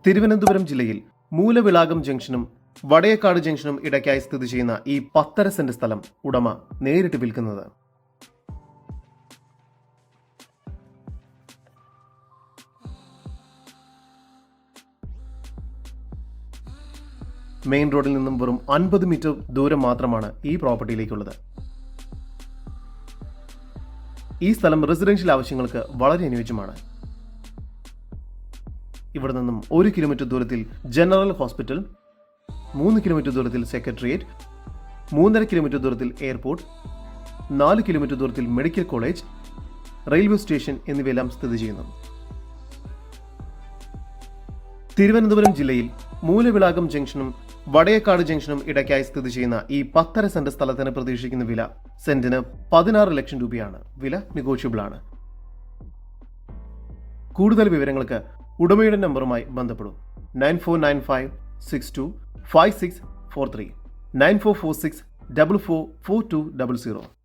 തിരുവനന്തപുരം ജില്ലയിൽ മൂലവിളാകം ജംഗ്ഷനും വടയേക്കാട് ജംഗ്ഷനും ഇടയ്ക്കായി സ്ഥിതി ചെയ്യുന്ന ഈ 10.5 സെന്റ് സ്ഥലം ഉടമ നേരിട്ട് വിൽക്കുന്നത്. മെയിൻ റോഡിൽ നിന്നും വെറും 50 മീറ്റർ ദൂരം മാത്രമാണ് ഈ പ്രോപ്പർട്ടിയിലേക്കുള്ളത്. ഈ സ്ഥലം റെസിഡൻഷ്യൽ ആവശ്യങ്ങൾക്ക് വളരെ അനുയോജ്യമാണ്. ഇവിടെ നിന്നും 1 കിലോമീറ്റർ ദൂരത്തിൽ ജനറൽ ഹോസ്പിറ്റൽ, 3 കിലോമീറ്റർ ദൂരത്തിൽ സെക്രട്ടേറിയറ്റ്, 3.5 കിലോമീറ്റർ ദൂരത്തിൽ എയർപോർട്ട്, 4 കിലോമീറ്റർ ദൂരത്തിൽ മെഡിക്കൽ കോളേജ്, റെയിൽവേ സ്റ്റേഷൻ എന്നിവയെല്ലാം സ്ഥിതി ചെയ്യുന്നു. തിരുവനന്തപുരം ജില്ലയിൽ മൂലവിളാകം ജംഗ്ഷനും വടയേക്കാട് ജംഗ്ഷനും ഇടയ്ക്കായി സ്ഥിതി ചെയ്യുന്ന ഈ 10.5 സെന്റ് സ്ഥലത്തിന് പ്രതീക്ഷിക്കുന്ന വില സെന്റിന് 16 ലക്ഷം രൂപയാണ്. വില നെഗോഷ്യബിൾ ആണ്. കൂടുതൽ വിവരങ്ങൾക്ക് ഉടമയുടെ നമ്പറുമായി ബന്ധപ്പെടും. 9495625643 9446444200.